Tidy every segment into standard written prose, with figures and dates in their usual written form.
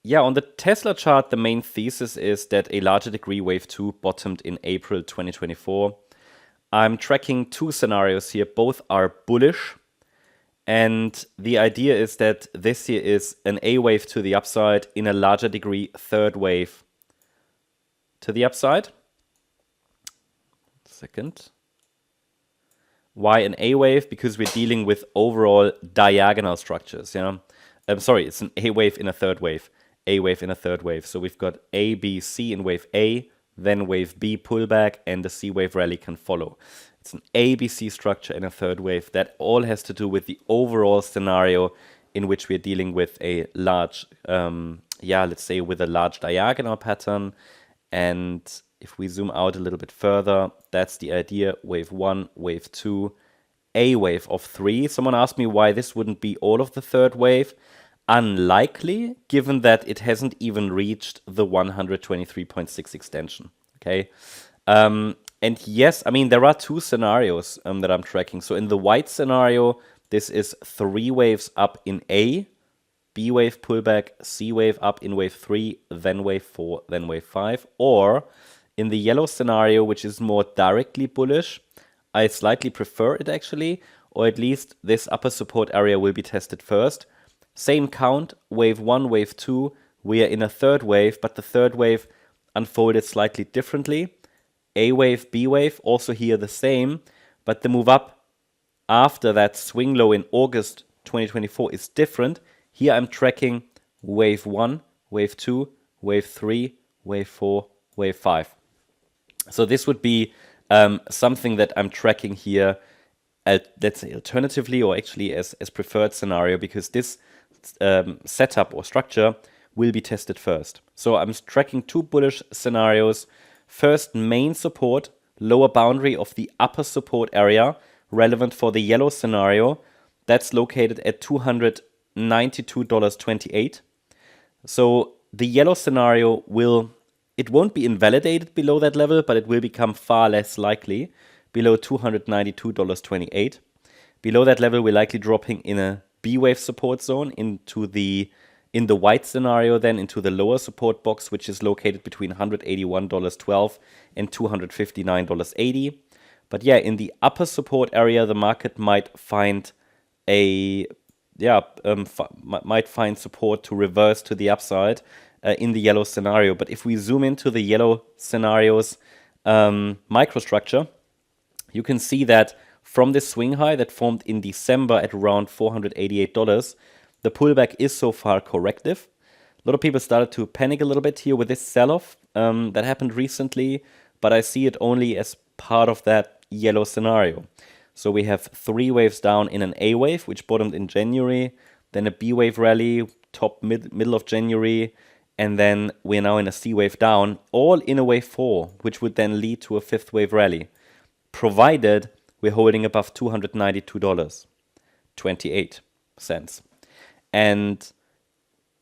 yeah, on the Tesla chart, the main thesis is that a larger degree wave 2 bottomed in April 2024. I'm tracking two scenarios here. Both are bullish. And the idea is that this here is an A wave to the upside, in a larger degree, third wave to the upside. Second. Why an A wave? Because we're dealing with overall diagonal structures. I'm sorry, it's an A wave in a third wave. A wave in a third wave. So we've got A, B, C in wave A, then wave B pullback, and the C wave rally can follow. It's an ABC structure in a third wave. That all has to do with the overall scenario in which we're dealing with a large, let's say with a large diagonal pattern. And if we zoom out a little bit further, that's the idea. Wave 1, wave 2, a wave of 3. Someone asked me why this wouldn't be all of the third wave. Unlikely, given that it hasn't even reached the 123.6 extension. Okay. And yes, I mean, there are two scenarios that I'm tracking. So in the white scenario, this is 3 waves up in A, B wave pullback, C wave up in wave 3, then wave 4, then wave 5. Or in the yellow scenario, which is more directly bullish, I slightly prefer it actually, or at least this upper support area will be tested first. Same count, wave 1, wave 2, we are in a third wave, but the third wave unfolded slightly differently. A wave, B wave, also here the same, but the move up after that swing low in August 2024 is different. Here I'm tracking wave 1, wave 2, wave 3, wave 4, wave 5. So this would be something that I'm tracking here, let's say alternatively, or actually as preferred scenario, because this setup or structure will be tested first. So I'm tracking two bullish scenarios. First, main support, lower boundary of the upper support area, relevant for the yellow scenario. That's located at $292.28. So the yellow scenario it won't be invalidated below that level, but it will become far less likely below $292.28. Below that level, we're likely dropping in a B wave support zone in the white scenario, then into the lower support box, which is located between $181.12 and $259.80. But yeah, in the upper support area, the market might find might find support to reverse to the upside in the yellow scenario. But if we zoom into the yellow scenario's microstructure, you can see that from this swing high that formed in December at around $488, the pullback is so far corrective. A lot of people started to panic a little bit here with this sell-off that happened recently, but I see it only as part of that yellow scenario. So we have 3 waves down in an A wave, which bottomed in January, then a B wave rally, top middle of January, and then we're now in a C wave down, all in a wave 4, which would then lead to a 5th wave rally, provided we're holding above $292.28. And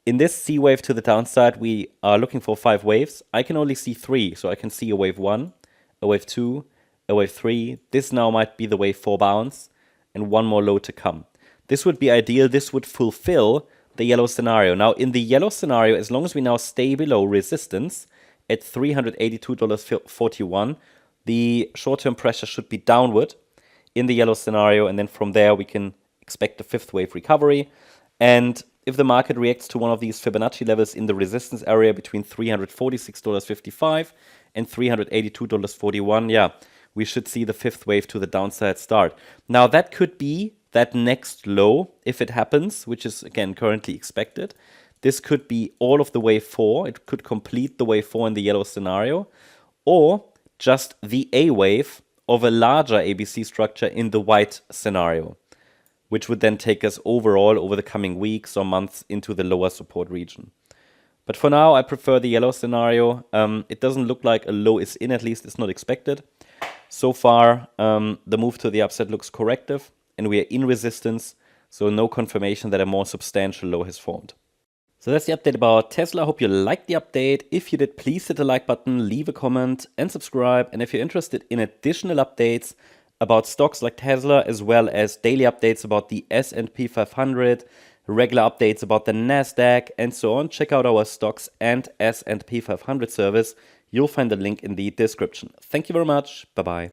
in this C wave to the downside, we are looking for 5 waves. I can only see 3, so I can see a wave 1, a wave 2, a wave 3. This now might be the wave 4 bounce, and one more low to come. This would be ideal. This would fulfill the yellow scenario. Now, in the yellow scenario, as long as we now stay below resistance at $382.41, the short-term pressure should be downward in the yellow scenario, and then from there we can expect a 5th wave recovery. And if the market reacts to one of these Fibonacci levels in the resistance area between $346.55 and $382.41, we should see the 5th wave to the downside start. Now, that could be that next low, if it happens, which is, again, currently expected. This could be all of the wave 4. It could complete the wave 4 in the yellow scenario, or just the A wave of a larger ABC structure in the white scenario, which would then take us overall over the coming weeks or months into the lower support region. But for now, I prefer the yellow scenario. It doesn't look like a low is in, at least it's not expected. So far, the move to the upside looks corrective, and we are in resistance, so no confirmation that a more substantial low has formed. So that's the update about Tesla. I hope you liked the update. If you did, please hit the like button, leave a comment, and subscribe. And if you're interested in additional updates about stocks like Tesla, as well as daily updates about the S&P 500, regular updates about the Nasdaq and so on, check out our stocks and S&P 500 service. You'll find the link in the description. Thank you very much. Bye-bye.